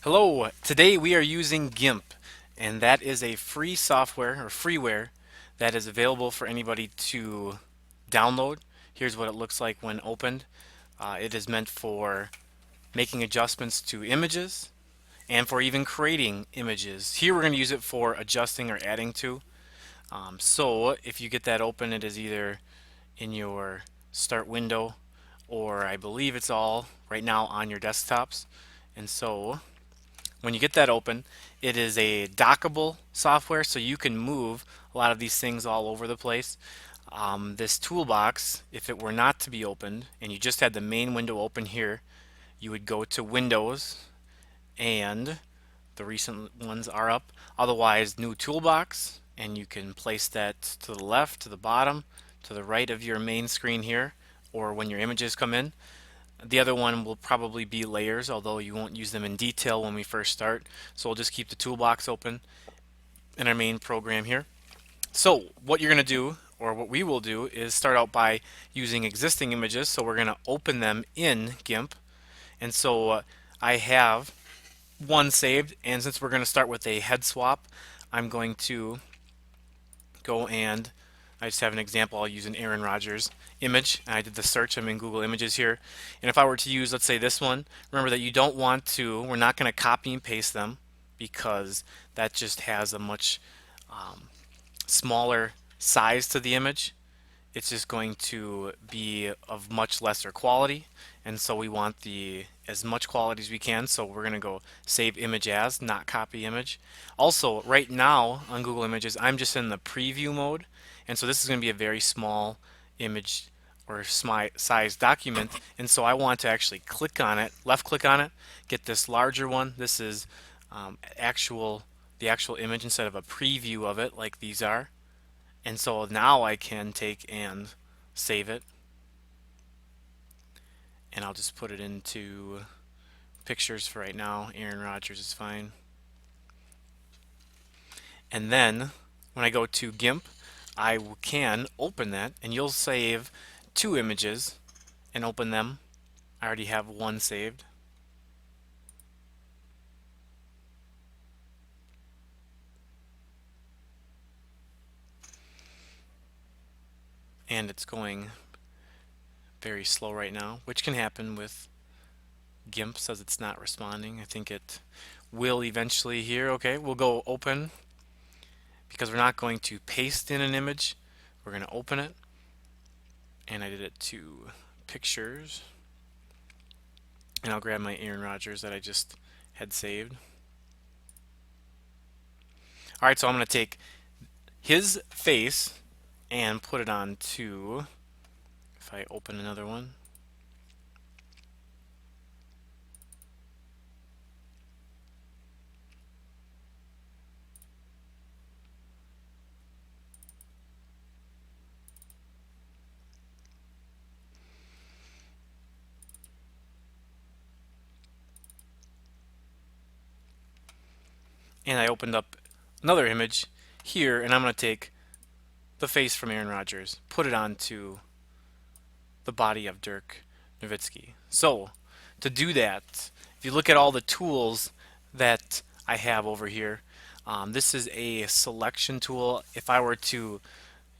Hello, today we are using Gimp, and that is a free software or freeware that is available for anybody to download. Here's what it looks like when opened. It is meant for making adjustments to images and for even creating images. Here we're going to use it for adjusting or adding to. So if you get that open, it is either in your start window or I believe it's all right now on your desktops. And so when you get that open, it is a dockable software, so you can move a lot of these things all over the place. This toolbox, if it were not to be opened and you just had the main window open here, you would go to Windows and the recent ones are up. Otherwise, new toolbox, and you can place that to the left, to the bottom, to the right of your main screen here, or when your images come in. The other one will probably be layers, although you won't use them in detail when we first start. So we'll just keep the toolbox open in our main program here. So what you're going to do, or what we will do, is start out by using existing images. So we're going to open them in GIMP. And so I have one saved, and since we're going to start with a head swap, I'm going to go and I just have an example. I'll use an Aaron Rodgers image. And I did the search. I'm in Google Images here. And if I were to use, let's say, this one, remember that you don't want to, we're not going to copy and paste them because that just has a much smaller size to the image. It's just going to be of much lesser quality. And so we want the as much quality as we can. So we're going to go save image as, not copy image. Also, right now on Google Images, I'm just in the preview mode. And so this is going to be a very small image or size document. And so I want to actually click on it, left click on it, get this larger one. This is the actual image instead of a preview of it like these are. And so now I can take and save it. And I'll just put it into pictures for right now. Aaron Rodgers is fine. And then when I go to GIMP, I can open that and you'll save two images and open them. I already have one saved. And it's going very slow right now, which can happen with GIMP. Says it's not responding. I think it will eventually here. Okay, we'll go open because we're not going to paste in an image. We're going to open it. And I did it to pictures. And I'll grab my Aaron Rodgers that I just had saved. Alright, so I'm going to take his face and put it on to, if I open another one, and I opened up another image here, and I'm going to take the face from Aaron Rodgers, put it onto the body of Dirk Nowitzki. So, to do that, if you look at all the tools that I have over here, this is a selection tool. If I were to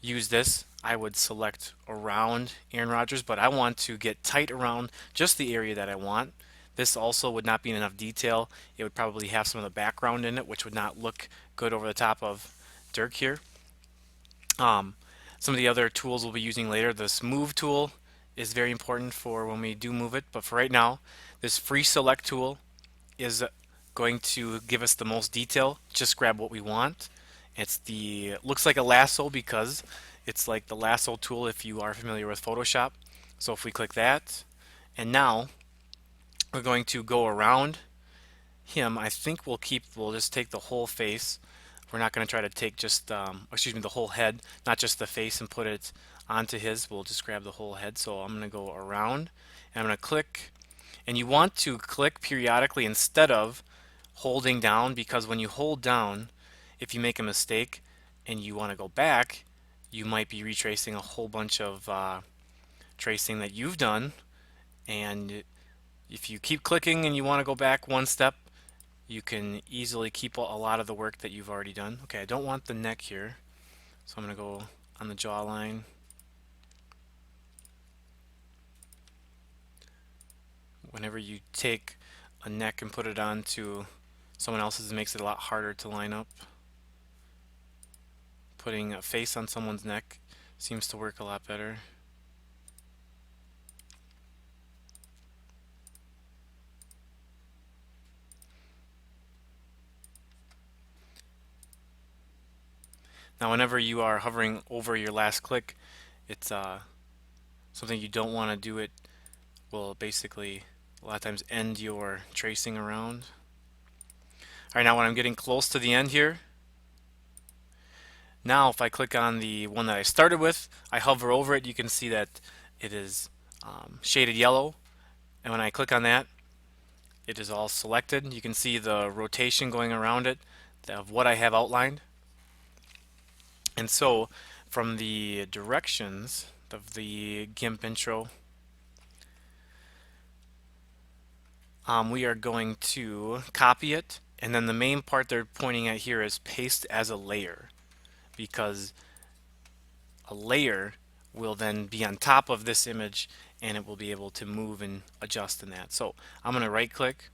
use this, I would select around Aaron Rodgers, but I want to get tight around just the area that I want. This also would not be in enough detail. It would probably have some of the background in it, which would not look good over the top of Dirk here. Some of the other tools we'll be using later, this move tool is very important for when we do move it, but for right now, this free select tool is going to give us the most detail. Just grab what we want. Looks like a lasso because it's like the lasso tool if you are familiar with Photoshop. So if we click that, and now we're going to go around him. I think we'll just take the whole face. We're not going to try to take just, the whole head, not just the face and put it onto his. We'll just grab the whole head. So I'm going to go around and I'm going to click. And you want to click periodically instead of holding down, because when you hold down, if you make a mistake and you want to go back, you might be retracing a whole bunch of tracing that you've done. And if you keep clicking and you want to go back one step, you can easily keep a lot of the work that you've already done. Okay, I don't want the neck here, so I'm going to go on the jawline. Whenever you take a neck and put it onto someone else's, it makes it a lot harder to line up. Putting a face on someone's neck seems to work a lot better. Now whenever you are hovering over your last click, it's something you don't want to do. It will basically a lot of times end your tracing around. Alright, now when I'm getting close to the end here, now if I click on the one that I started with, I hover over it, you can see that it is shaded yellow, and when I click on that, it is all selected. You can see the rotation going around it of what I have outlined. And so from the directions of the Gimp intro, we are going to copy it, and then the main part they're pointing at here is paste as a layer, because a layer will then be on top of this image and it will be able to move and adjust in that. So I'm going to right click,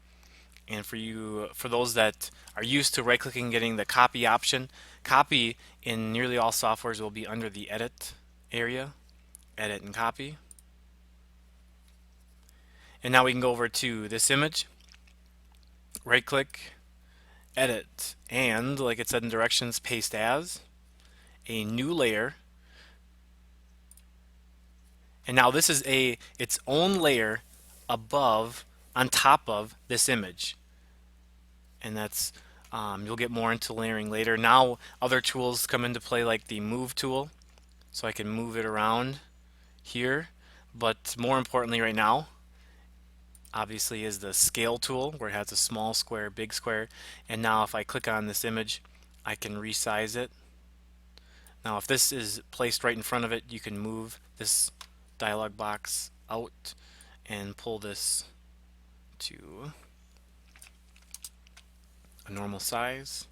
and for those that are used to right clicking getting the copy option, copy in nearly all softwares will be under the edit area, edit and copy. And now we can go over to this image, right click, edit, and like it said in directions, paste as a new layer. And now this is its own layer above, on top of this image. And that's you'll get more into layering later. Now other tools come into play like the move tool, so I can move it around here. But more importantly right now, obviously, is the scale tool, where it has a small square, big square. And now if I click on this image, I can resize it. Now if this is placed right in front of it, you can move this dialog box out and pull this to a normal size.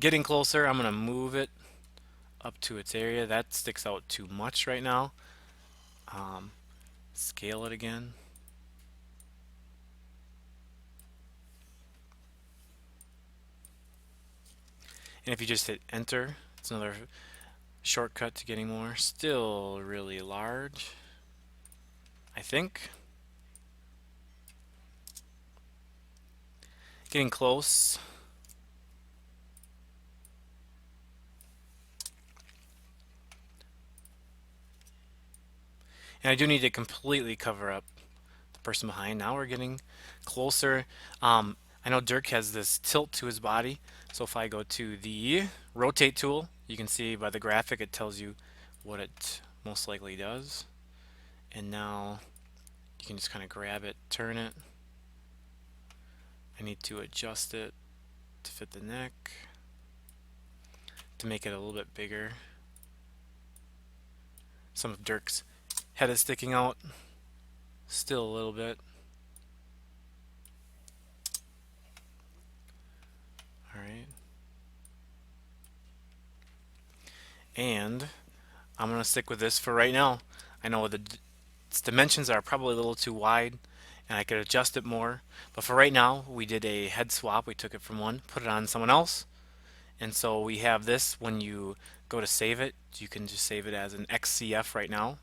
Getting closer, I'm going to move it up to its area. That sticks out too much right now. Scale it again. And if you just hit enter, it's another shortcut to getting more. Still really large, I think. Getting close. And I do need to completely cover up the person behind. Now we're getting closer. I know Dirk has this tilt to his body, so if I go to the rotate tool, you can see by the graphic it tells you what it most likely does. And now you can just kind of grab it, turn it. I need to adjust it to fit the neck, to make it a little bit bigger. Some of Dirk's head is sticking out, still a little bit. Alright. And I'm going to stick with this for right now. I know its dimensions are probably a little too wide, and I could adjust it more. But for right now, we did a head swap. We took it from one, put it on someone else. And so we have this. When you go to save it, you can just save it as an XCF right now,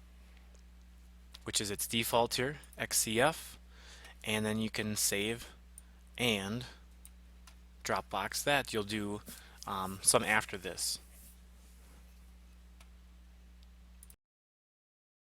which is its default here, XCF. And then you can save and Dropbox that. You'll do some after this.